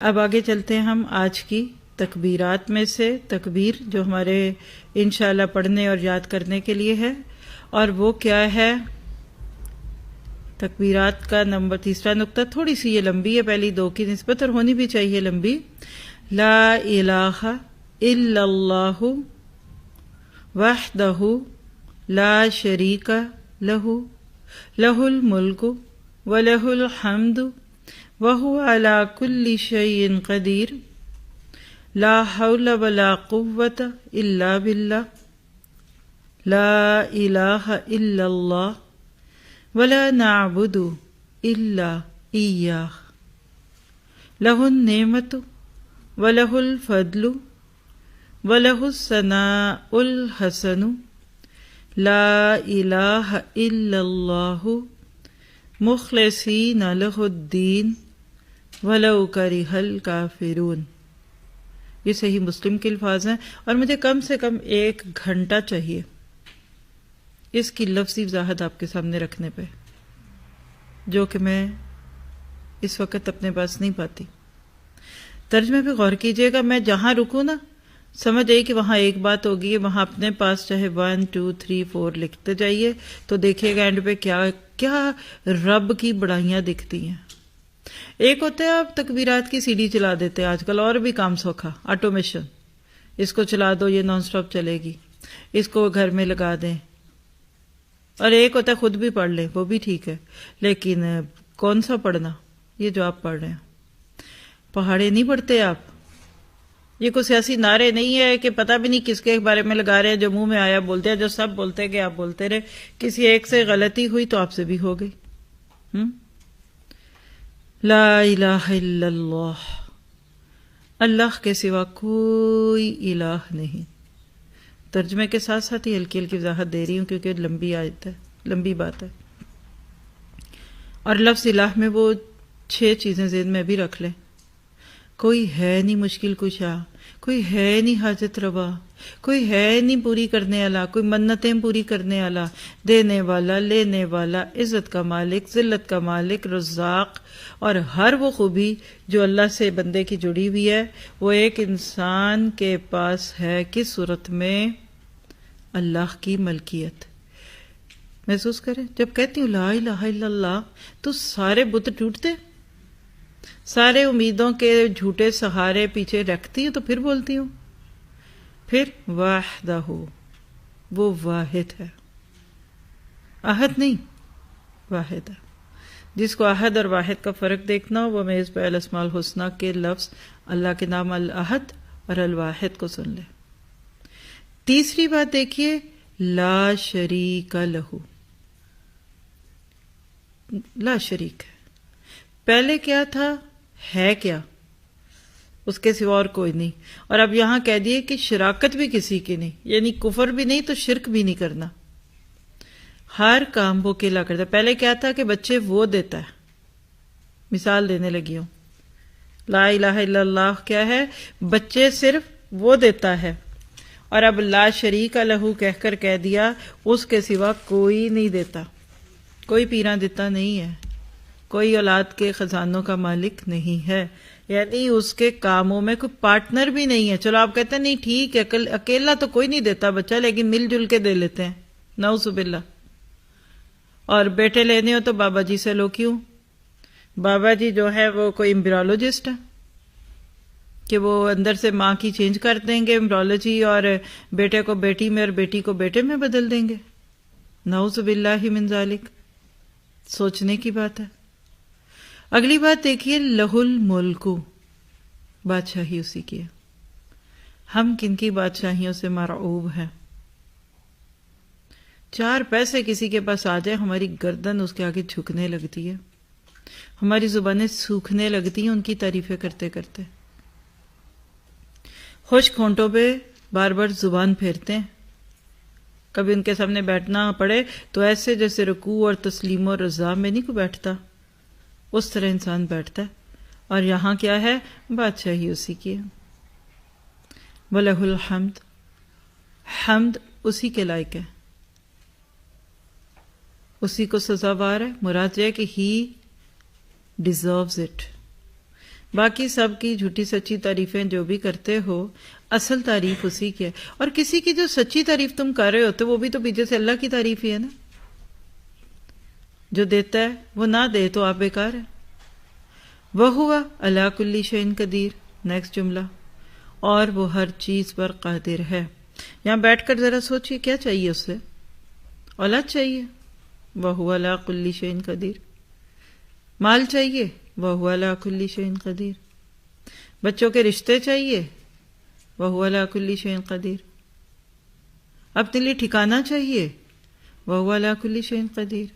اب آگے چلتے ہیں ہم آج کی تکبیرات میں سے تکبیر جو ہمارے انشاءاللہ پڑھنے اور یاد کرنے کے لیے ہے، اور وہ کیا ہے؟ تکبیرات کا تیسرا نقطہ، تھوڑی سی یہ لمبی ہے پہلی دو کی نسبت اور ہونی بھی چاہیے لمبی۔ لا الہ الا اللہ وحدہ لا شریک لہ لہ الملک ولہ الحمد وہو علی کل شیء قدیر لا حول ولا قوة الا باللہ لا الہ الا اللہ ولا نعبد الا ایاہ لہ النعمت ولہ الفضل ولہ الثناء الحسن لا الہ الا اللہ مخلصین لہ الدین ولو کرہ الکافرون۔ یہ صحیح مسلم کے الفاظ ہیں اور مجھے کم سے کم 1 گھنٹہ چاہیے اس کی لفظی وضاحت آپ کے سامنے رکھنے پہ، جو کہ میں اس وقت اپنے پاس نہیں پاتی۔ ترجمے پہ غور کیجئے گا، میں جہاں رکوں نا سمجھ آئی کہ وہاں ایک بات ہوگی، وہاں اپنے پاس چاہے 1 2 3 4 لکھتے جائیے تو دیکھیے گا اینڈ پہ کیا کیا رب کی بڑائیاں دکھتی ہیں۔ ایک ہوتا ہے آپ تکبیرات کی CD چلا دیتے ہیں، آج کل اور بھی کام سوکھا، آٹومیشن، اس کو چلا دو یہ نان سٹاپ چلے گی، اس کو گھر میں لگا دیں، اور ایک ہوتا ہے خود بھی پڑھ لیں، وہ بھی ٹھیک ہے، لیکن کون سا پڑھنا؟ یہ جو آپ پڑھ رہے ہیں پہاڑے نہیں پڑھتے آپ، یہ کوئی سیاسی نعرے نہیں ہے کہ پتہ بھی نہیں کس کے بارے میں لگا رہے ہیں، جو منہ میں آیا بولتے ہیں، جو سب بولتے کہ آپ بولتے رہے، کسی ایک سے غلطی ہوئی تو آپ سے بھی ہو گئی۔ لا الہ الا اللہ، اللہ کے سوا کوئی الہ نہیں۔ ترجمے کے ساتھ ساتھ ہی ہلکی ہلکی وضاحت دے رہی ہوں کیونکہ لمبی آیت ہے، لمبی بات ہے، اور لفظ الہ میں وہ 6 چیزیں ذہن میں بھی رکھ لیں۔ کوئی ہے نہیں مشکل کشا، کوئی ہے نہیں حاجت روا، کوئی ہے نہیں پوری کرنے والا، کوئی منتیں پوری کرنے والا، دینے والا، لینے والا، عزت کا مالک، ذلت کا مالک، رزاق، اور ہر وہ خوبی جو اللہ سے بندے کی جڑی ہوئی ہے وہ ایک انسان کے پاس ہے۔ کس صورت میں؟ اللہ کی ملکیت محسوس کریں۔ جب کہتی ہوں لا الہ الا اللہ تو سارے بت ٹوٹتے، سارے امیدوں کے جھوٹے سہارے پیچھے رکھتی ہوں تو پھر بولتی ہوں، پھر وحدہ، وہ واحد ہے، احد نہیں، واحد ہے۔ جس کو احد اور واحد کا فرق دیکھنا ہو وہ میز پہ الاسماء الحسنی کے لفظ اللہ کے نام الاحد اور الواحد کو سن لے۔ تیسری بات دیکھیے، لا شریک لہ، لا شریک ہے۔ پہلے کیا تھا؟ ہے کیا؟ اس کے سوا اور کوئی نہیں، اور اب یہاں کہہ دیے کہ شراکت بھی کسی کی نہیں، یعنی کفر بھی نہیں تو شرک بھی نہیں کرنا، ہر کام وہ اکیلا کرتا ہے۔ پہلے کیا تھا کہ بچے وہ دیتا ہے، مثال دینے لگی ہوں، لا الہ الا اللہ کیا ہے؟ بچے صرف وہ دیتا ہے، اور اب لا شریک لہ کہہ کر کہہ دیا اس کے سوا کوئی نہیں دیتا، کوئی پیراں دیتا نہیں ہے، کوئی اولاد کے خزانوں کا مالک نہیں ہے، یعنی اس کے کاموں میں کوئی پارٹنر بھی نہیں ہے۔ چلو آپ کہتے ہیں نہیں ٹھیک ہے، اکیلا تو کوئی نہیں دیتا بچہ، لیکن مل جل کے دے لیتے ہیں، نعوذ باللہ۔ اور بیٹے لینے ہو تو بابا جی سے لو، کیوں؟ بابا جی جو ہے وہ کوئی امبریولوجسٹ ہے کہ وہ اندر سے ماں کی چینج کر دیں گے امبریولوجی، اور بیٹے کو بیٹی میں اور بیٹی کو بیٹے میں بدل دیں گے، نعوذ باللہ من ذالک۔ سوچنے کی بات ہے۔ اگلی بات دیکھیے، لہ الملک، بادشاہی اسی کی ہے۔ ہم کن کی بادشاہیوں سے مرعوب ہیں؟ 4 پیسے کسی کے پاس آ جائے ہماری گردن اس کے آگے جھکنے لگتی ہے، ہماری زبانیں سوکھنے لگتی ہیں ان کی تعریفیں کرتے کرتے، خشک ہونٹوں پہ بار بار زبان پھیرتے ہیں۔ کبھی ان کے سامنے بیٹھنا پڑے تو ایسے جیسے رکوع اور تسلیم و رضا میں نہیں کوئی بیٹھتا، اس طرح انسان بیٹھتا ہے۔ اور یہاں کیا ہے؟ بادشاہی اسی کی ہے۔ وَلَهُ الْحَمْدُ، حمد اسی کے لائق ہے، اسی کو سزاوار ہے۔ مراد یہ ہے کہ ہی ڈیزروز اٹ، باقی سب کی جھوٹی سچی تعریفیں جو بھی کرتے ہو، اصل تعریف اسی کی ہے. اور کسی کی جو سچی تعریف تم کر رہے ہوتے وہ بھی تو پیچھے سے اللہ کی تعریف ہی ہے نا. جو دیتا ہے وہ نہ دے تو آپ بیکار ہے. وَهُوَ عَلَىٰ كُلِّ شَيْءٍ قَدِيرٌ. نیکسٹ جملہ، اور وہ ہر چیز پر قادر ہے. یہاں بیٹھ کر ذرا سوچئے کیا چاہیے اس سے؟ اولاد چاہیے، وَهُوَ عَلَىٰ كُلِّ شَيْءٍ قَدِيرٌ. مال چاہیے، وَهُوَ عَلَىٰ كُلِّ شَيْءٍ قَدِيرٌ. بچوں کے رشتے چاہیے، وَهُوَ عَلَىٰ كُلِّ شَيْءٍ قَدِيرٌ. اپنے لیے ٹھکانہ چاہیے، وَهُوَ عَلَىٰ كُلِّ شَيْءٍ قَدِيرٌ.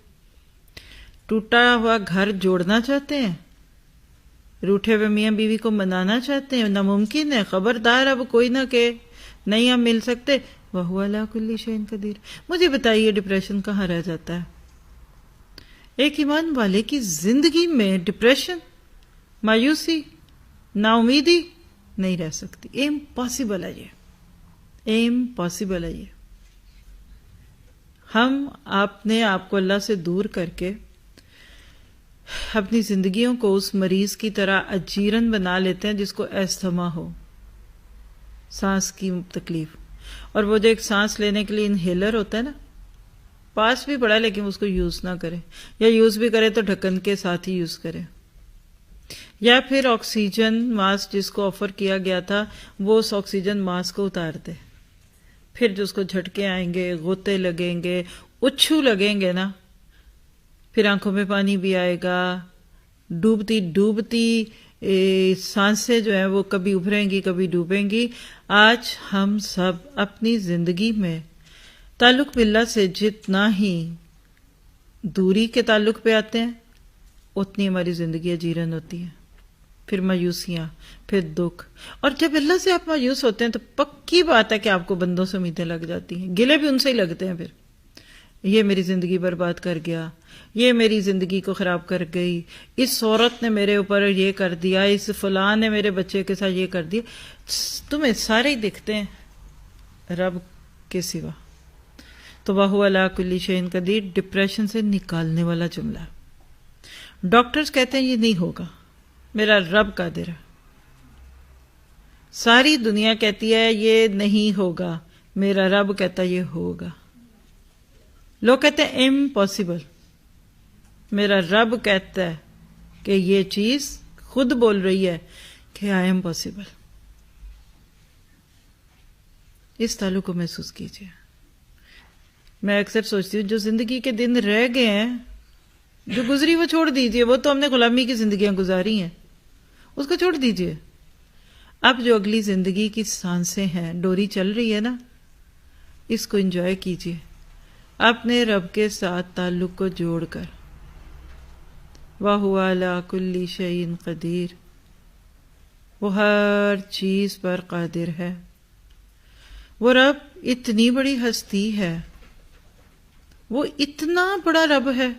ٹوٹا ہوا گھر جوڑنا چاہتے ہیں، روٹھے ہوئے میاں بیوی کو منانا چاہتے ہیں، ناممکن ہے، خبردار اب کوئی نہ کہ نہیں ہم مل سکتے، وَهُوَ عَلَىٰ كُلِّ شَيْءٍ قَدِيرٌ. مجھے بتائیے ڈپریشن کہاں رہ جاتا ہے؟ ایک ایمان والے کی زندگی میں ڈپریشن، مایوسی، نا امیدی نہیں رہ سکتی. امپاسبل ہے یہ، امپاسبل ہے یہ. ہم اپنے آپ کو اللہ سے دور کر کے اپنی زندگیوں کو اس مریض کی طرح اجیرن بنا لیتے ہیں جس کو استھما ہو، سانس کی تکلیف. اور وہ جو ایک سانس لینے کے لیے انہیلر ہوتا ہے نا، پاس بھی پڑا لیکن اس کو یوز نہ کرے، یا یوز بھی کرے تو ڈھکن کے ساتھ ہی یوز کرے. یا پھر آکسیجن ماسک جس کو آفر کیا گیا تھا وہ اس آکسیجن ماسک کو اتار دے، پھر جو اس کو جھٹکے آئیں گے، غوطے لگیں گے، اچھو لگیں گے نا، پھر آنکھوں میں پانی بھی آئے گا، ڈوبتی ڈوبتی سانسیں جو ہیں وہ کبھی ابھریں گی کبھی ڈوبیں گی. آج ہم سب اپنی زندگی میں تعلق باللہ سے جتنا ہی دوری کے تعلق پہ آتے ہیں اتنی ہماری زندگی اجیرن ہوتی ہے. پھر مایوسیاں، پھر دکھ. اور جب اللہ سے آپ مایوس ہوتے ہیں تو پکی بات ہے کہ آپ کو بندوں سے امیدیں لگ جاتی ہیں، گلے بھی ان سے ہی لگتے ہیں. پھر یہ میری زندگی برباد کر گیا، یہ میری زندگی کو خراب کر گئی، اس عورت نے میرے اوپر یہ کر دیا، اس فلاں نے میرے بچے کے ساتھ یہ کر دیا. تمہیں سارے ہی دکھتے ہیں رب کے سوا. تو وَهُوَ عَلَىٰ كُلِّ شَيْءٍ قَدِيرٌ ڈپریشن سے نکالنے والا جملہ. ڈاکٹرز کہتے ہیں یہ نہیں ہوگا، میرا رب قادر ہے. ساری دنیا کہتی ہے یہ نہیں ہوگا، میرا رب کہتا ہے یہ ہوگا. لوگ کہتے ہیں امپاسبل، میرا رب کہتا ہے کہ یہ چیز خود بول رہی ہے کہ آئی ایم پاسبل. اس تعلق کو محسوس کیجیے. میں اکثر سوچتی ہوں جو زندگی کے دن رہ گئے ہیں، جو گزری وہ چھوڑ دیجیے، وہ تو ہم نے غلامی کی زندگیاں گزاری ہیں، اس کو چھوڑ دیجیے. اب جو اگلی زندگی کی سانسیں ہیں، ڈوری چل رہی ہے نا، اس کو انجوائے کیجیے اپنے رب کے ساتھ تعلق کو جوڑ کر. وَهُوَ عَلَىٰ كُلِّ شَيْءٍ قَدِيرٌ. وہ ہر چیز پر قادر ہے. وہ رب اتنی بڑی ہستی ہے، وہ اتنا بڑا رب ہے.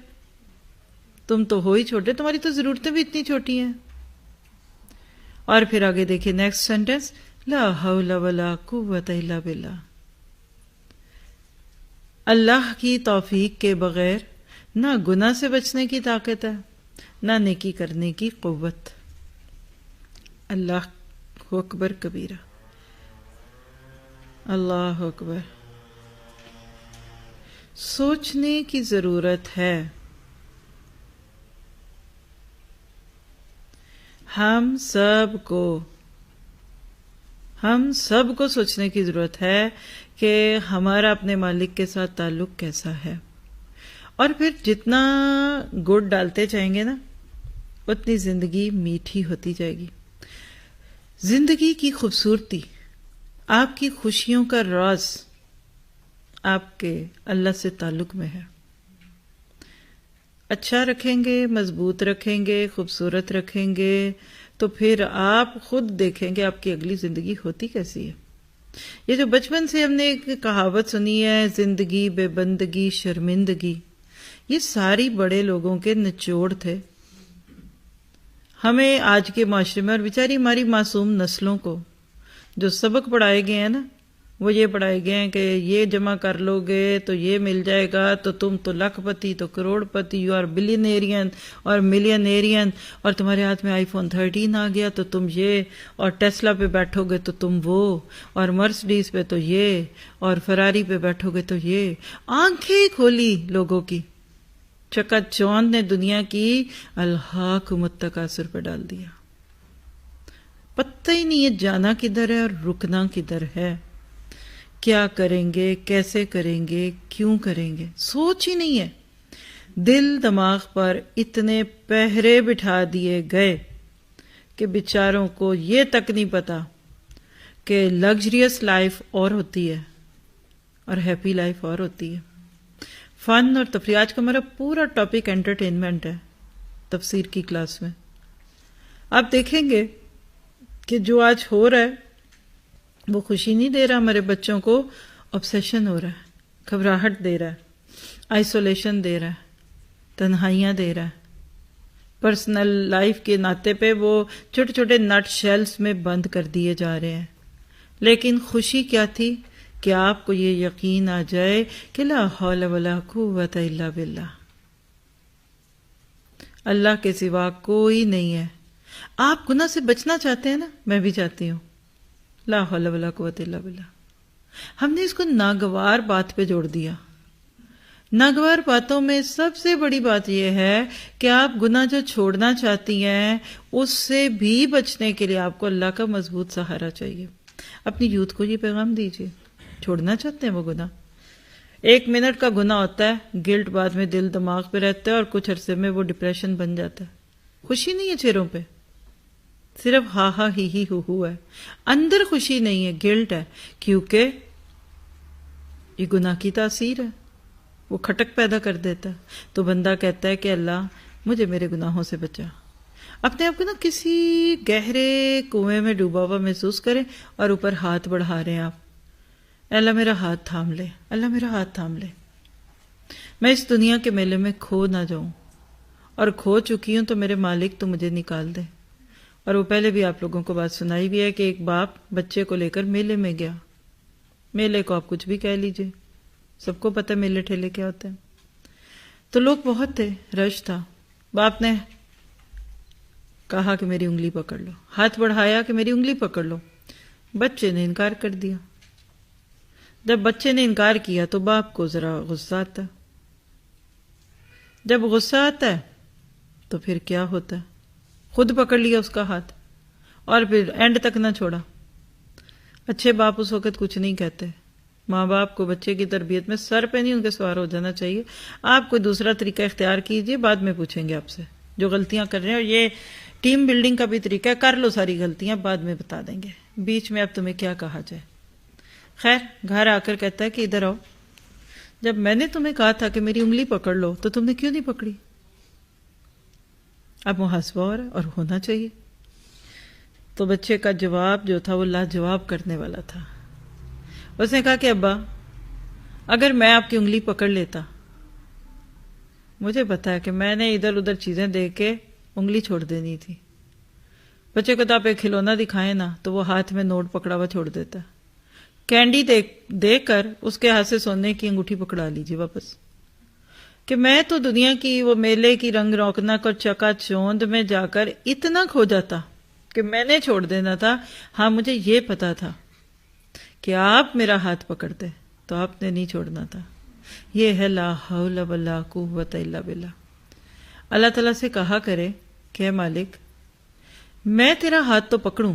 تم تو ہو ہی چھوٹے، تمہاری تو ضرورتیں بھی اتنی چھوٹی ہیں. اور پھر آگے دیکھیں نیکسٹ سینٹنس، لا حول ولا قوت الا باللہ. اللہ کی توفیق کے بغیر نہ گناہ سے بچنے کی طاقت ہے، نہ نیکی کرنے کی قوت. اللہ اکبر کبیرہ، اللہ اکبر. سوچنے کی ضرورت ہے. ہم سب کو سوچنے کی ضرورت ہے کہ ہمارا اپنے مالک کے ساتھ تعلق کیسا ہے. اور پھر جتنا گڑ ڈالتے جائیں گے نا اتنی زندگی میٹھی ہوتی جائے گی. زندگی کی خوبصورتی، آپ کی خوشیوں کا راز آپ کے اللہ سے تعلق میں ہے. اچھا رکھیں گے، مضبوط رکھیں گے، خوبصورت رکھیں گے تو پھر آپ خود دیکھیں گے آپ کی اگلی زندگی ہوتی کیسی ہے. یہ جو بچپن سے ہم نے ایک کہاوت سنی ہے، زندگی بے بندگی شرمندگی، یہ ساری بڑے لوگوں کے نچوڑ تھے. ہمیں آج کے معاشرے میں اور بیچاری ہماری معصوم نسلوں کو جو سبق پڑھائے گئے ہیں نا، وہ یہ پڑھائے گئے ہیں کہ یہ جمع کر لو گے تو یہ مل جائے گا، تو تم تو لاکھ پتی، تو کروڑ پتی، یو آر بلینیرین اور ملینیرین، اور تمہارے ہاتھ میں آئی فون 13 آ گیا تو تم یہ، اور ٹیسلا پہ بیٹھو گے تو تم وہ، اور مرسڈیز پہ تو یہ، اور فراری پہ بیٹھو گے تو یہ۔ آنکھیں کھولی لوگوں کی، چکا چوند نے دنیا کی الہاکم التکاثر پہ ڈال دیا۔ پتہ ہی نہیں ہے جانا کدھر ہے اور رکنا کدھر ہے، کیا کریں گے، کیسے کریں گے، کیوں کریں گے، سوچ ہی نہیں ہے۔ دل دماغ پر اتنے پہرے بٹھا دیے گئے کہ بیچاروں کو یہ تک نہیں پتا کہ لگژریس لائف اور ہوتی ہے اور ہیپی لائف اور ہوتی ہے۔ فن اور تفریح، آج کا ہمارا پورا ٹاپک انٹرٹینمنٹ ہے تفسیر کی کلاس میں۔ آپ دیکھیں گے کہ جو آج ہو رہا ہے وہ خوشی نہیں دے رہا ہمارے بچوں کو، obsession ہو رہا ہے، گھبراہٹ دے رہا ہے، آئسولیشن دے رہا ہے، تنہائیاں دے رہا ہے۔ پرسنل لائف کے ناطے پہ وہ چھوٹے چھوٹے نٹ شیلز میں بند کر دیے جا رہے ہیں۔ لیکن خوشی کیا تھی کہ آپ کو یہ یقین آ جائے کہ لا حول ولا قوت الا باللہ، اللہ کے سوا کوئی نہیں ہے۔ آپ گناہ سے بچنا چاہتے ہیں نا، میں بھی چاہتی ہوں، لا حول ولا قوت الا باللہ۔ ہم نے اس کو ناگوار بات پہ جوڑ دیا۔ ناگوار باتوں میں سب سے بڑی بات یہ ہے کہ آپ گناہ جو چھوڑنا چاہتی ہیں اس سے بھی بچنے کے لیے آپ کو اللہ کا مضبوط سہارا چاہیے۔ اپنی یوتھ کو یہ پیغام دیجیے، چھوڑنا چاہتے ہیں وہ گناہ، 1 منٹ کا گناہ ہوتا ہے، گلٹ بعد میں دل دماغ پہ رہتا ہے اور کچھ عرصے میں وہ ڈپریشن بن جاتا ہے۔ خوشی نہیں ہے چہروں پہ، صرف ہا ہا ہی ہو ہے، اندر خوشی نہیں ہے، گلٹ ہے، کیونکہ یہ گناہ کی تاثیر ہے، وہ کھٹک پیدا کر دیتا ہے۔ تو بندہ کہتا ہے کہ اللہ مجھے میرے گناہوں سے بچا۔ اپنے آپ کو نا کسی گہرے کنویں میں ڈوبا ہوا محسوس کریں اور اوپر ہاتھ بڑھا رہے ہیں آپ، اللہ میرا ہاتھ تھام لے، اللہ میرا ہاتھ تھام لے، میں اس دنیا کے میلے میں کھو نہ جاؤں، اور کھو چکی ہوں تو میرے مالک تو مجھے نکال دے۔ اور وہ پہلے بھی آپ لوگوں کو بات سنائی بھی ہے کہ ایک باپ بچے کو لے کر میلے میں گیا، میلے کو آپ کچھ بھی کہہ لیجئے، سب کو پتہ میلے ٹھیلے کیا ہوتے ہیں۔ تو لوگ بہت تھے، رش تھا، باپ نے کہا کہ میری انگلی پکڑ لو، ہاتھ بڑھایا کہ میری انگلی پکڑ لو، بچے نے انکار کر دیا۔ جب بچے نے انکار کیا تو باپ کو ذرا غصہ آتا ہے، جب غصہ آتا ہے تو پھر کیا ہوتا ہے، خود پکڑ لیا اس کا ہاتھ اور پھر اینڈ تک نہ چھوڑا۔ اچھے باپ اس وقت کچھ نہیں کہتے، ماں باپ کو بچے کی تربیت میں سر پہ نہیں ان کے سوار ہو جانا چاہیے۔ آپ کوئی دوسرا طریقہ اختیار کیجئے، بعد میں پوچھیں گے آپ سے جو غلطیاں کر رہے ہیں، اور یہ ٹیم بلڈنگ کا بھی طریقہ ہے، کر لو ساری غلطیاں، بعد میں بتا دیں گے، بیچ میں اب تمہیں کیا کہا جائے۔ خیر گھر آ کر کہتا ہے کہ ادھر آؤ، جب میں نے تمہیں کہا تھا کہ میری انگلی پکڑ لو تو تم نے کیوں نہیں پکڑی؟ اب محاسبہ ہو رہا ہے اور ہونا چاہیے۔ تو بچے کا جواب جو تھا وہ لاجواب کرنے والا تھا۔ اس نے کہا کہ ابا اگر میں آپ کی انگلی پکڑ لیتا، مجھے پتا ہے کہ میں نے ادھر ادھر چیزیں دیکھ کے انگلی چھوڑ دینی تھی۔ بچے کو تو آپ ایک کھلونا دکھائیں نا تو وہ ہاتھ میں نوٹ پکڑا ہوا چھوڑ دیتا، کینڈی دے کر اس کے ہاتھ سے سونے کی انگوٹھی پکڑا لیجیے واپس۔ کہ میں تو دنیا کی وہ میلے کی رنگ روکنک اور چکا چوند میں جا کر اتنا کھو جاتا کہ میں نے چھوڑ دینا تھا، ہاں مجھے یہ پتا تھا کہ آپ میرا ہاتھ پکڑتے تو آپ نے نہیں چھوڑنا تھا۔ یہ ہے لا حول ولا قوت الا باللہ۔ اللہ تعالیٰ سے کہا کرے کہ اے مالک میں تیرا ہاتھ تو پکڑوں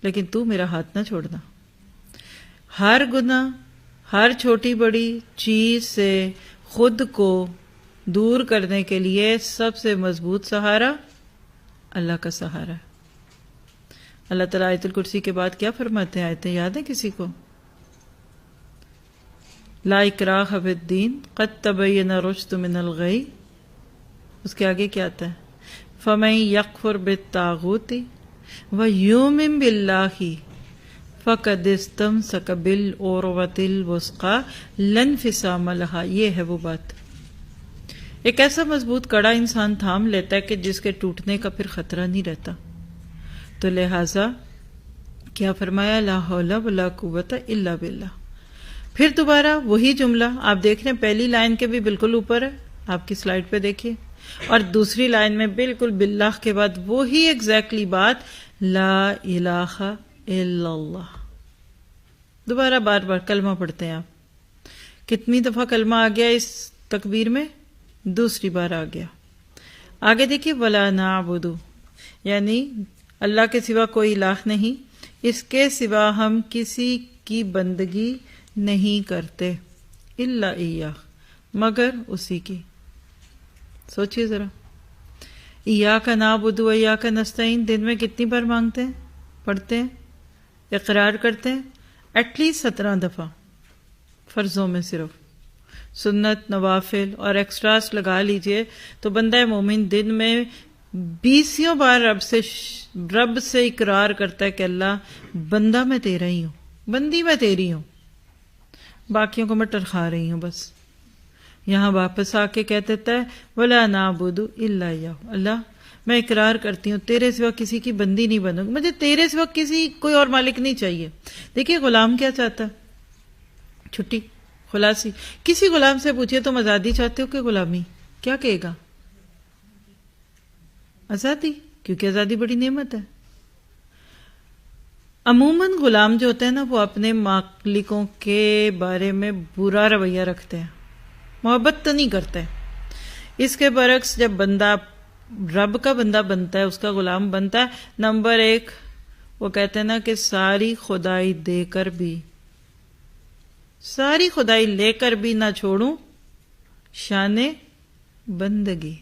لیکن تو میرا ہاتھ نہ چھوڑنا۔ ہر گناہ، ہر چھوٹی بڑی چیز سے خود کو دور کرنے کے لیے سب سے مضبوط سہارا اللہ کا سہارا ہے۔ اللہ تعالیٰ آیت الکرسی کے بعد کیا فرماتے ہیں؟ آیتیں یاد ہیں کسی کو؟ لا اکراہ فی الدین قد تبین الرشد من الغی، اس کے آگے کیا آتا ہے؟ فمن یکفر بالطاغوت ویؤمن باللہ فقد استمسک بالعروۃ الوثقی لا انفصام لہا۔ یہ ہے وہ بات، ایک ایسا مضبوط کڑا انسان تھام لیتا ہے کہ جس کے ٹوٹنے کا پھر خطرہ نہیں رہتا۔ تو لہٰذا کیا فرمایا؟ لا حول ولا قوت الا باللہ. پھر دوبارہ وہی جملہ آپ دیکھ رہے ہیں، پہلی لائن کے بھی بالکل اوپر ہے، آپ کی سلائیڈ پہ دیکھیے، اور دوسری لائن میں بالکل باللہ کے بعد وہی ایگزیکٹلی بات، لا الہ الا اللہ. دوبارہ بار بار کلمہ پڑھتے ہیں آپ. کتنی دفعہ کلمہ آ گیا اس تکبیر میں؟ دوسری بار آ گیا. آگے دیکھیے، ولا نعبد، یعنی اللہ کے سوا کوئی الہ نہیں، اس کے سوا ہم کسی کی بندگی نہیں کرتے، الا ایاہ، مگر اسی کی. سوچیے ذرا، ایاک نعبد و ایاک نستعین دن میں کتنی بار مانگتے ہیں، پڑھتے ہیں، اقرار کرتے ہیں؟ ایٹ لیسٹ 17 دفعہ فرضوں میں. صرف سنت، نوافل اور ایکسٹراس لگا لیجئے تو بندہ مومن دن میں 20 بار رب سے اقرار کرتا ہے کہ اللہ بندہ میں تیرا ہی ہوں، بندی میں تیری ہوں، باقیوں کو میں ٹرخا رہی ہوں بس. یہاں واپس آ کے کہہ دیتا ہے ولا نعبد الا ایاہ، اللہ میں اقرار کرتی ہوں تیرے سوا کسی کی بندی نہیں بنوں گی، مجھے تیرے سوا کوئی اور مالک نہیں چاہیے. دیکھیے غلام کیا چاہتا ہے؟ چھٹی، خلاصی. کسی غلام سے پوچھئے تم آزادی چاہتے ہو کہ غلامی؟ کیا کہے گا؟ آزادی، کیونکہ آزادی بڑی نعمت ہے. عموماً غلام جو ہوتے ہیں نا، وہ اپنے مالکوں کے بارے میں برا رویہ رکھتے ہیں، محبت تو نہیں کرتے. اس کے برعکس جب بندہ رب کا بندہ بنتا ہے، اس کا غلام بنتا ہے، نمبر 1 وہ کہتے ہیں نا کہ ساری خدائی دے کر بھی، ساری خدائی لے کر بھی نہ چھوڑوں شان بندگی.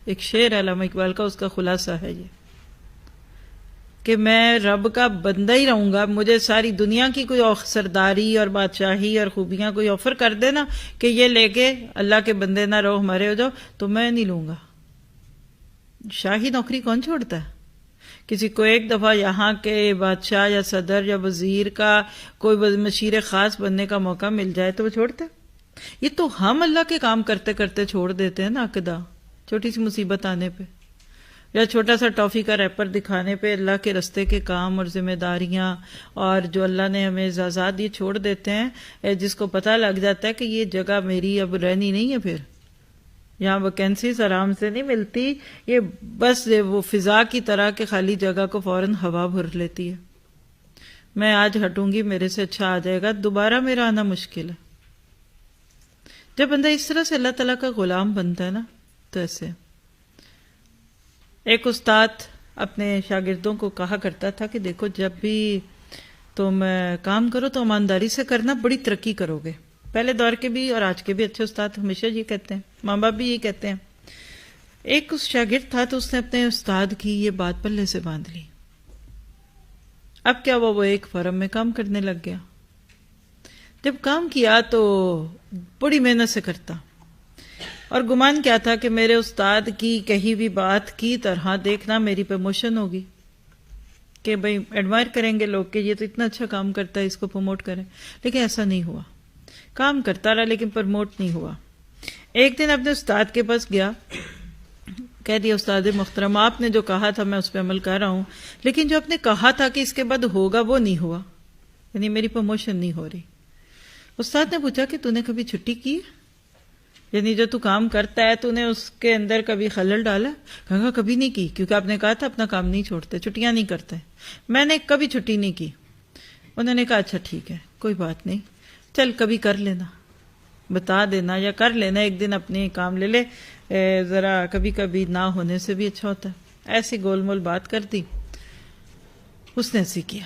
ایک شعر علامہ اقبال کا، اس کا خلاصہ ہے یہ کہ میں رب کا بندہ ہی رہوں گا. مجھے ساری دنیا کی کوئی سرداری اور بادشاہی اور خوبیاں کوئی آفر کر دے نا کہ یہ لے کے اللہ کے بندے نہ رہو، ہمارے ہو جاؤ، تو میں نہیں لوں گا. شاہی نوکری کون چھوڑتا ہے؟ کسی کو ایک دفعہ یہاں کے بادشاہ یا صدر یا وزیر کا کوئی مشیر خاص بننے کا موقع مل جائے تو وہ چھوڑتے. یہ تو ہم اللہ کے کام کرتے کرتے چھوڑ دیتے ہیں نا عقدہ، چھوٹی سی مصیبت آنے پہ یا چھوٹا سا ٹافی کا ریپر دکھانے پہ اللہ کے رستے کے کام اور ذمہ داریاں اور جو اللہ نے ہمیں اعزازات یہ چھوڑ دیتے ہیں، جس کو پتہ لگ جاتا ہے کہ یہ جگہ میری اب رہنی نہیں ہے، پھر یہاں ویکینسیز آرام سے نہیں ملتی، یہ بس وہ فضا کی طرح کہ خالی جگہ کو فوراً ہوا بھر لیتی ہے. میں آج ہٹوں گی، میرے سے اچھا آ جائے گا، دوبارہ میرا آنا مشکل ہے. جب بندہ اس طرح سے اللہ تعالیٰ کا غلام بنتا ہے نا، تو ایسے ایک استاد اپنے شاگردوں کو کہا کرتا تھا کہ دیکھو جب بھی تم کام کرو تو ایمانداری سے کرنا، بڑی ترقی کرو گے. پہلے دور کے بھی اور آج کے بھی اچھے استاد ہمیشہ یہ کہتے ہیں، ماں باپ بھی یہ کہتے ہیں. ایک اس شاگرد تھا تو اس نے اپنے استاد کی یہ بات پلے سے باندھ لی. اب کیا وہ ایک فرم میں کام کرنے لگ گیا. جب کام کیا تو بڑی محنت سے کرتا اور گمان کیا تھا کہ میرے استاد کی کہی ہوئی بات کی طرح دیکھنا میری پروموشن ہوگی، کہ بھئی ایڈمائر کریں گے لوگ کہ یہ تو اتنا اچھا کام کرتا ہے، اس کو پروموٹ کریں. لیکن ایسا نہیں ہوا. کام کرتا رہا لیکن پروموٹ نہیں ہوا. ایک دن اپنے استاد کے پاس گیا، کہہ دیا استاد محترم آپ نے جو کہا تھا میں اس پہ عمل کر رہا ہوں، لیکن جو آپ نے کہا تھا کہ اس کے بعد ہوگا وہ نہیں ہوا، یعنی میری پروموشن نہیں ہو رہی. استاد نے پوچھا کہ تو نے کبھی چھٹی کی، یعنی جو تو کام کرتا ہے تو نے اس کے اندر کبھی خلل ڈالا؟ کہا کبھی نہیں کی، کیونکہ آپ نے کہا تھا اپنا کام نہیں چھوڑتے، چھٹیاں نہیں کرتے. میں نے کبھی چھٹی نہیں کی. انہوں نے کہا اچھا ٹھیک ہے کوئی بات نہیں، چل کبھی کر لینا، بتا دینا یا کر لینا، ایک دن اپنے کام لے لے، ذرا کبھی کبھی نہ ہونے سے بھی اچھا ہوتا ہے. ایسی گول مول بات کر دی. اس نے ایسے کیا،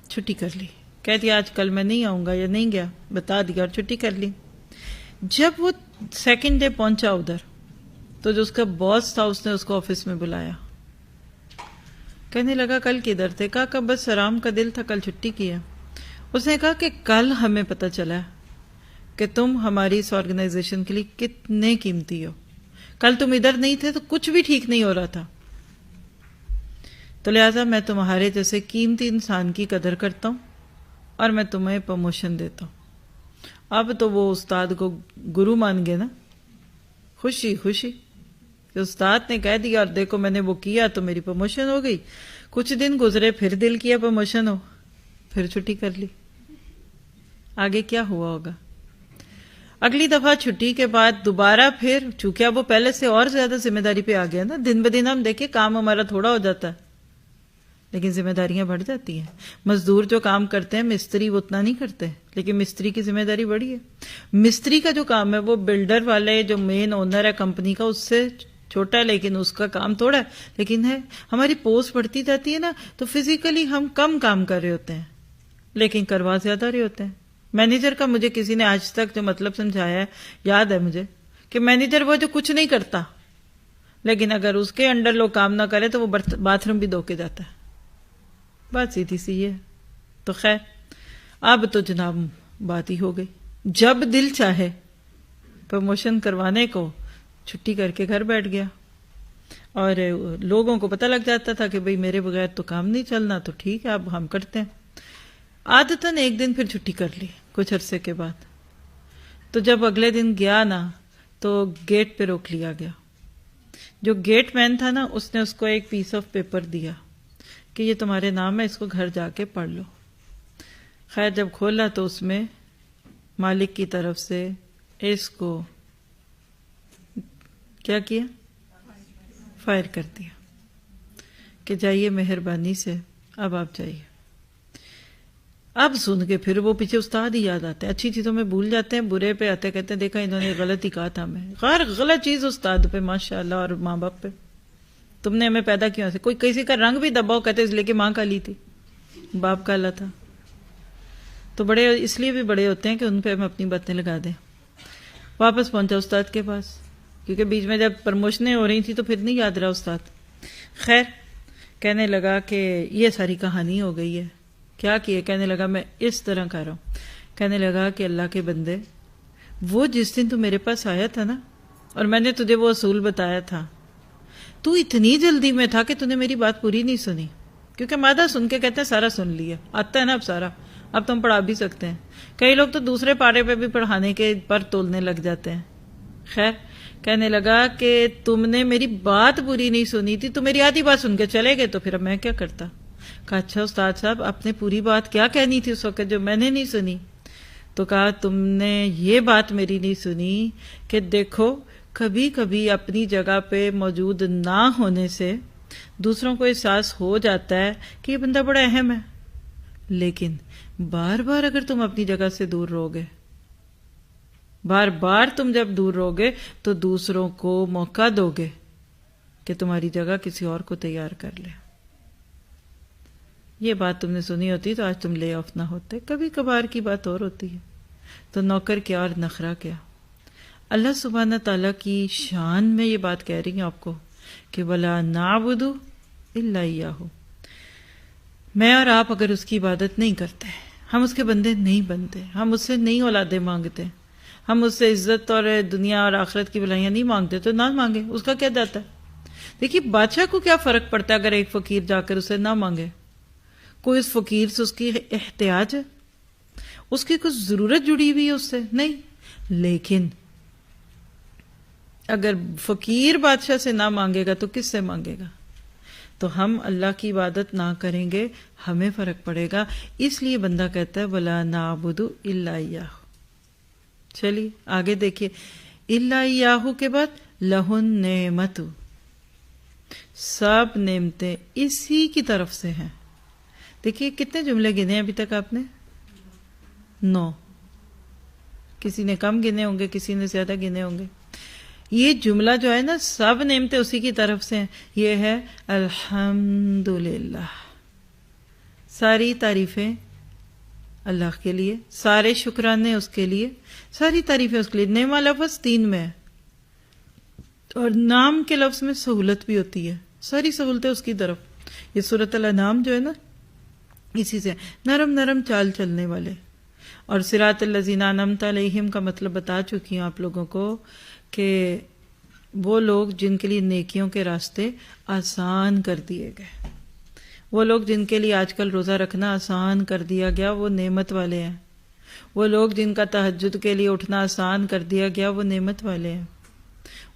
چھٹی کر لی، کہہ دیا آج کل میں نہیں آؤں گا یا نہیں گیا، بتا دیا اور چھٹی کر لی. جب وہ سیکنڈ ڈے پہنچا ادھر تو جو اس کا باس تھا اس نے اس کو آفس میں بلایا. کہنے لگا کل کدھر تھے؟ کہا کہ بس آرام کا دل تھا، کل چھٹی کی ہے. اس نے کہا کہ کل ہمیں پتہ چلا کہ تم ہماری اس آرگنائزیشن کے لیے کتنے قیمتی ہو. کل تم ادھر نہیں تھے تو کچھ بھی ٹھیک نہیں ہو رہا تھا، تو لہٰذا میں تمہارے جیسے قیمتی انسان کی قدر کرتا ہوں اور میں تمہیں پروموشن دیتا ہوں. اب تو وہ استاد کو گرو مان گئے نا، خوشی خوشی. کہ استاد نے کہہ دیا اور دیکھو میں نے وہ کیا تو میری پروموشن ہو گئی. کچھ دن گزرے پھر دل کیا پروموشن ہو، پھر چھٹی کر لی. آگے کیا ہوا ہوگا؟ اگلی دفعہ چھٹی کے بعد دوبارہ پھر، چونکہ اب وہ پہلے سے اور زیادہ ذمہ داری پہ آ گیا نا. دن بدن ہم دیکھیں کام ہمارا تھوڑا ہو جاتا ہے لیکن ذمہ داریاں بڑھ جاتی ہیں. مزدور جو کام کرتے ہیں مستری وہ اتنا نہیں کرتے، لیکن مستری کی ذمہ داری بڑی ہے. مستری کا جو کام ہے وہ بلڈر والے جو مین اونر ہے کمپنی کا اس سے چھوٹا ہے، لیکن اس کا کام تھوڑا ہے لیکن ہے. ہماری پوسٹ بڑھتی جاتی ہے نا تو فزیکلی ہم کم کام کر رہے ہوتے ہیں لیکن کروا زیادہ رہے ہوتے ہیں. مینیجر کا مجھے کسی نے آج تک جو مطلب سمجھایا ہے یاد ہے مجھے کہ مینیجر وہ جو کچھ نہیں کرتا لیکن اگر اس کے انڈر لوگ کام نہ کرے تو وہ باتھ روم بھی دھو کے جاتا ہے. بات سیدھی سی ہے. تو خیر اب تو جناب بات ہی ہو گئی. جب دل چاہے پروموشن کروانے کو چھٹی کر کے گھر بیٹھ گیا اور لوگوں کو پتہ لگ جاتا تھا کہ بھئی میرے بغیر تو کام نہیں چلنا، تو ٹھیک ہے اب ہم کرتے ہیں. عادتاً ایک دن پھر چھٹی کر لی کچھ عرصے کے بعد. تو جب اگلے دن گیا نا تو گیٹ پہ روک لیا گیا. جو گیٹ مین تھا نا اس نے اس کو ایک پیس آف پیپر دیا کہ یہ تمہارے نام ہے، اس کو گھر جا کے پڑھ لو. خیر جب کھولا تو اس میں مالک کی طرف سے اس کو کیا کیا، فائر کر دیا کہ جائیے مہربانی سے، اب آپ جائیے. اب سن کے پھر وہ پیچھے استاد ہی یاد آتے ہیں. اچھی چیزوں میں بھول جاتے ہیں، برے پہ آتے کہتے ہیں دیکھا انہوں نے غلط ہی کہا تھا ہمیں. غیر غلط چیز استاد پہ ماشاءاللہ اور ماں باپ پہ. تم نے ہمیں پیدا کیوں ایسے؟ کوئی کسی کا رنگ بھی دباؤ کہتے اس لیے کہ ماں کالی تھی باپ کالا تھا. تو بڑے اس لیے بھی بڑے ہوتے ہیں کہ ان پہ ہم اپنی باتیں لگا دیں. واپس پہنچا استاد کے پاس کیونکہ بیچ میں جب پروموشنیں ہو رہی تھی تو پھر نہیں یاد رہا استاد. خیر کہنے لگا کہ یہ ساری کہانی ہو گئی ہے. کیا کیے؟ کہنے لگا میں اس طرح کر رہا ہوں. کہنے لگا کہ اللہ کے بندے، وہ جس دن تو میرے پاس آیا تھا نا اور میں نے تجھے وہ اصول بتایا تھا، تو اتنی جلدی میں تھا کہ تو نے میری بات پوری نہیں سنی. کیونکہ مادہ سن کے کہتے ہیں سارا سن لیا، آتا ہے نا اب سارا، اب تم پڑھا بھی سکتے ہیں. کئی لوگ تو دوسرے پارے پہ بھی پڑھانے کے پر تولنے لگ جاتے ہیں. خیر کہنے لگا کہ تم نے میری بات پوری نہیں سنی تھی، تو میری آدھی بات سن کے چلے گئے تو پھر اب میں کیا کرتا. کہا اچھا استاد صاحب آپ نے پوری بات کیا کہنی تھی اس وقت جو میں نے نہیں سنی؟ تو کہا تم نے یہ بات میری نہیں سنی کہ دیکھو کبھی کبھی اپنی جگہ پہ موجود نہ ہونے سے دوسروں کو احساس ہو جاتا ہے کہ یہ بندہ بڑا اہم ہے، لیکن بار بار اگر تم اپنی جگہ سے دور رہو گے، بار بار تم جب دور رہو گے تو دوسروں کو موقع دو گے کہ تمہاری جگہ کسی اور کو تیار کر لے. یہ بات تم نے سنی ہوتی تو آج تم لے آف نہ ہوتے. کبھی کبھار کی بات اور ہوتی ہے. تو نوکر کیا اور نخرہ کیا. اللہ سبحانہ تعالیٰ کی شان میں یہ بات کہہ رہی ہوں آپ کو کہ وَلَا نَعْبُدُ إِلَّا إِيَّاهُ. میں اور آپ اگر اس کی عبادت نہیں کرتے، ہم اس کے بندے نہیں بنتے، ہم اس سے نہیں اولادیں مانگتے، ہم اس سے عزت اور دنیا اور آخرت کی بھلائیاں نہیں مانگتے تو نہ مانگے. اس کا کیا جاتا ہے؟ دیکھیے بادشاہ کو کیا فرق پڑتا ہے اگر ایک فقیر جا کر اسے نہ مانگے. کوئی اس فقیر سے اس کی احتیاج ہے؟ اس کی کچھ ضرورت جڑی ہوئی ہے اس سے؟ نہیں. لیکن اگر فقیر بادشاہ سے نہ مانگے گا تو کس سے مانگے گا؟ تو ہم اللہ کی عبادت نہ کریں گے ہمیں فرق پڑے گا. اس لیے بندہ کہتا ہے وَلَا نَعْبُدُ إِلَّا إِيَّاهُ. چلیے آگے دیکھیے إِلَّا إِيَّاهُ کے بعد لَهُ النِّعْمَةُ. سب نعمتیں اسی کی طرف سے ہیں. دیکھیے کتنے جملے گنے ابھی تک آپ نے؟ 9. کسی نے کم گنے ہوں گے، کسی نے زیادہ گنے ہوں گے. یہ جملہ جو ہے نا سب نعمتیں اسی کی طرف سے ہیں. یہ ہے الحمدللہ. ساری تعریفیں اللہ کے لیے، سارے شکرانے اس کے لیے، ساری تعریفیں اس کے لیے. نعمہ لفظ 3 میں ہے اور نام کے لفظ میں سہولت بھی ہوتی ہے. ساری سہولتیں اس کی طرف. یہ سورۃ الانعام جو ہے نا اسی سے نرم نرم چال چلنے والے. اور صراط الذین انعمت علیہم کا مطلب بتا چکی ہوں آپ لوگوں کو کہ وہ لوگ جن کے لیے نیکیوں کے راستے آسان کر دیے گئے، وہ لوگ جن کے لیے آج کل روزہ رکھنا آسان کر دیا گیا وہ نعمت والے ہیں. وہ لوگ جن کا تہجد کے لیے اٹھنا آسان کر دیا گیا وہ نعمت والے ہیں.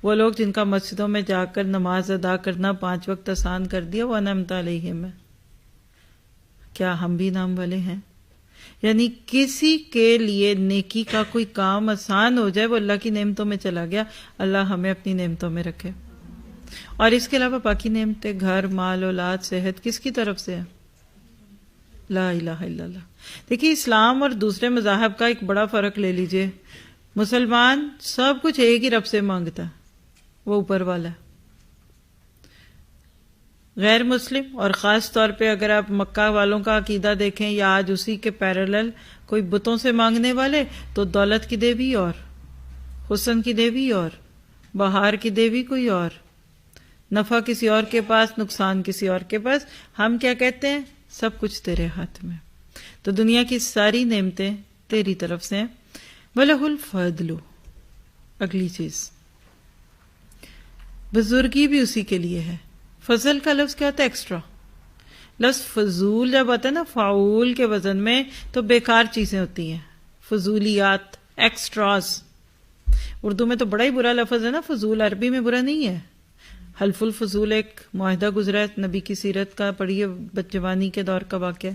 وہ لوگ جن کا مسجدوں میں جا کر نماز ادا کرنا 5 وقت آسان کر دیا، وہ انعمت علیہم ہے، کیا ہم بھی نام والے ہیں؟ یعنی کسی کے لیے نیکی کا کوئی کام آسان ہو جائے وہ اللہ کی نعمتوں میں چلا گیا، اللہ ہمیں اپنی نعمتوں میں رکھے۔ اور اس کے علاوہ باقی نعمتیں، گھر، مال، اولاد، صحت، کس کی طرف سے ہے؟ لا الہ الا اللہ۔ دیکھیے اسلام اور دوسرے مذاہب کا ایک بڑا فرق لے لیجئے، مسلمان سب کچھ ایک ہی رب سے مانگتا ہے، وہ اوپر والا ہے۔ غیر مسلم اور خاص طور پہ اگر آپ مکہ والوں کا عقیدہ دیکھیں یا آج اسی کے پیرالل کوئی بتوں سے مانگنے والے، تو دولت کی دیوی اور حسن کی دیوی اور بہار کی دیوی کوئی اور، نفع کسی اور کے پاس، نقصان کسی اور کے پاس۔ ہم کیا کہتے ہیں؟ سب کچھ تیرے ہاتھ میں، تو دنیا کی ساری نعمتیں تیری طرف سے ہیں۔ وَلَهُ الْفَضْلُ، اگلی چیز بزرگی بھی اسی کے لیے ہے۔ فضل کا لفظ کیا ہوتا ہے؟ ایکسٹرا۔ لفظ فضول جب آتا ہے نا فعول کے وزن میں، تو بیکار چیزیں ہوتی ہیں، فضولیات، ایکسٹراز۔ اردو میں تو بڑا ہی برا لفظ ہے نا فضول، عربی میں برا نہیں ہے۔ حلف الفضول ایک معاہدہ گزرا ہے نبی کی سیرت کا، پڑھیے، جوانی کے دور کا واقعہ۔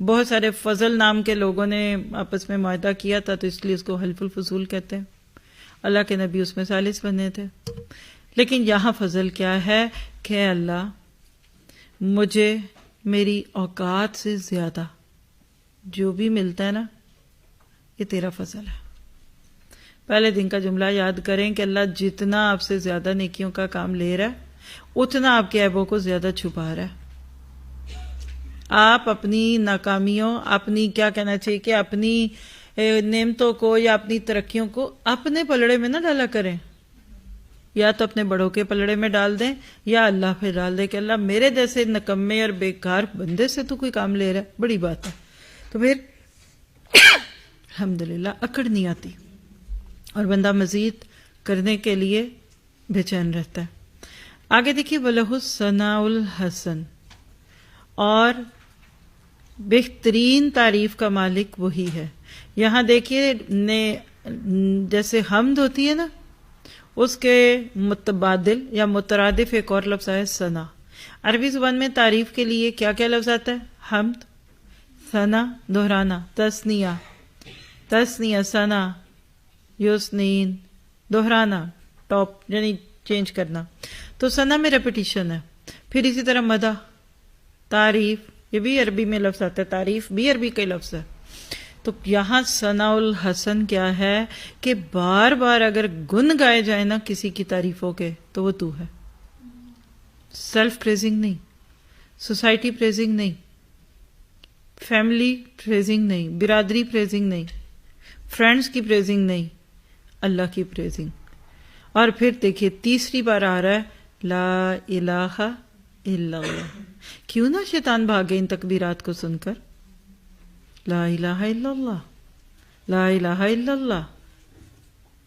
بہت سارے فضل نام کے لوگوں نے آپس میں معاہدہ کیا تھا، تو اس لیے اس کو حلف الفضول کہتے ہیں۔ اللہ کے نبی اس میں ثالث بنے تھے۔ لیکن یہاں فضل کیا ہے کہ اللہ مجھے میری اوقات سے زیادہ جو بھی ملتا ہے نا، یہ تیرا فضل ہے۔ پہلے دن کا جملہ یاد کریں کہ اللہ جتنا آپ سے زیادہ نیکیوں کا کام لے رہا ہے، اتنا آپ کے عیبوں کو زیادہ چھپا رہا ہے۔ آپ اپنی ناکامیوں، اپنی کیا کہنا چاہیے کہ اپنی نعمتوں کو یا اپنی ترقیوں کو اپنے پلڑے میں نہ ڈالا کریں، یا تو اپنے بڑوں کے پلڑے میں ڈال دیں یا اللہ پہ ڈال دیں کہ اللہ میرے جیسے نکمے اور بیکار بندے سے تو کوئی کام لے رہا ہے، بڑی بات ہے۔ تو پھر الحمدللہ اکڑ نہیں آتی اور بندہ مزید کرنے کے لیے بے چین رہتا ہے۔ آگے دیکھیے وَلَهُ الثَّنَاءُ الْحَسَنُ، اور بہترین تعریف کا مالک وہی ہے۔ یہاں دیکھیے جیسے حمد ہوتی ہے نا، اس کے متبادل یا مترادف ایک اور لفظ ہے ثنا۔ عربی زبان میں تعریف کے لیے کیا کیا لفظ آتا ہے؟ حمد، ثنا دہرانا، تثنیہ ثنا، یسنین دہرانا، ٹاپ یعنی چینج کرنا۔ تو ثنا میں ریپیٹیشن ہے۔ پھر اسی طرح مدح، تعریف، یہ بھی عربی میں لفظ آتا ہے، تعریف بھی عربی کا لفظ ہے۔ تو یہاں ثناء الحسن کیا ہے کہ بار بار اگر گن گائے جائیں نا کسی کی تعریفوں کے، تو وہ تو ہے۔ سیلف پریزنگ نہیں، سوسائٹی پریزنگ نہیں، فیملی پریزنگ نہیں، برادری پریزنگ نہیں، فرینڈز کی پریزنگ نہیں، اللہ کی پریزنگ۔ اور پھر دیکھیے تیسری بار آ رہا ہے لا الہ الا اللہ۔ کیوں نہ شیطان بھاگے ان تکبیرات کو سن کر؟ لا الہ الا اللہ، لا الہ الا اللہ،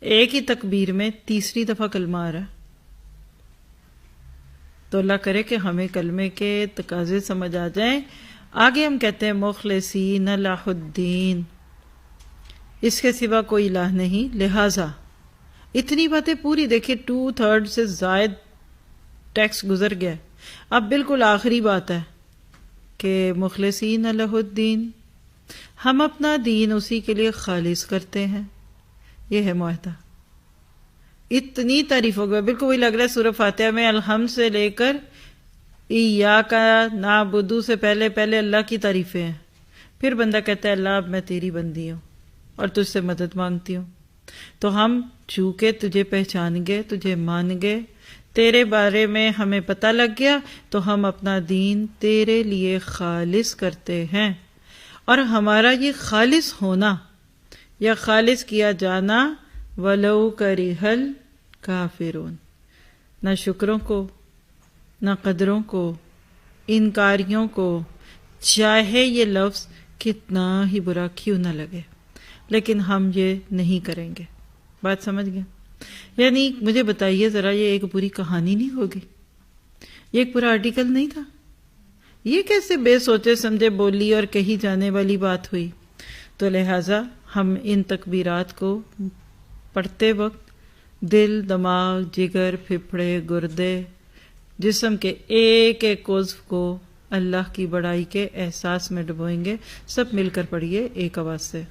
ایک ہی تکبیر میں تیسری دفعہ کلمہ آ رہا ہے۔ تو اللہ کرے کہ ہمیں کلمے کے تقاضے سمجھ آ جائیں۔ آگے ہم کہتے ہیں مخلصین لہ الدین، اس کے سوا کوئی الہ نہیں، لہذا اتنی باتیں پوری دیکھیں 2/3 سے زائد ٹیکسٹ گزر گیا۔ اب بالکل آخری بات ہے کہ مخلصین لہ الدین، ہم اپنا دین اسی کے لیے خالص کرتے ہیں۔ یہ ہے معاہدہ۔ اتنی تعریف ہو گیا، بالکل وہی لگ رہا ہے سورہ فاتحہ میں الحمد سے لے کر ایاک نعبد سے پہلے اللہ کی تعریفیں ہیں۔ پھر بندہ کہتا ہے اللہ اب میں تیری بندی ہوں اور تجھ سے مدد مانگتی ہوں۔ تو ہم چونکہ تجھے پہچان گئے، تجھے مان گئے، تیرے بارے میں ہمیں پتہ لگ گیا، تو ہم اپنا دین تیرے لیے خالص کرتے ہیں۔ اور ہمارا یہ خالص ہونا یا خالص کیا جانا وَلَوْ كَرِهَ الْكَافِرُونَ، نہ شکروں کو، نہ قدروں کو، انکاریوں کو، چاہے یہ لفظ کتنا ہی برا کیوں نہ لگے، لیکن ہم یہ نہیں کریں گے۔ بات سمجھ گئے؟ یعنی مجھے بتائیے ذرا، یہ ایک پوری کہانی نہیں ہوگی، یہ ایک پورا آرٹیکل نہیں تھا، یہ کیسے بے سوچے سمجھے بولی اور کہی جانے والی بات ہوئی؟ تو لہٰذا ہم ان تکبیرات کو پڑھتے وقت دل، دماغ، جگر، پھپھڑے، گردے، جسم کے ایک ایک عضو کو اللہ کی بڑائی کے احساس میں ڈبوئیں گے. سب مل کر پڑھیے ایک آواز سے.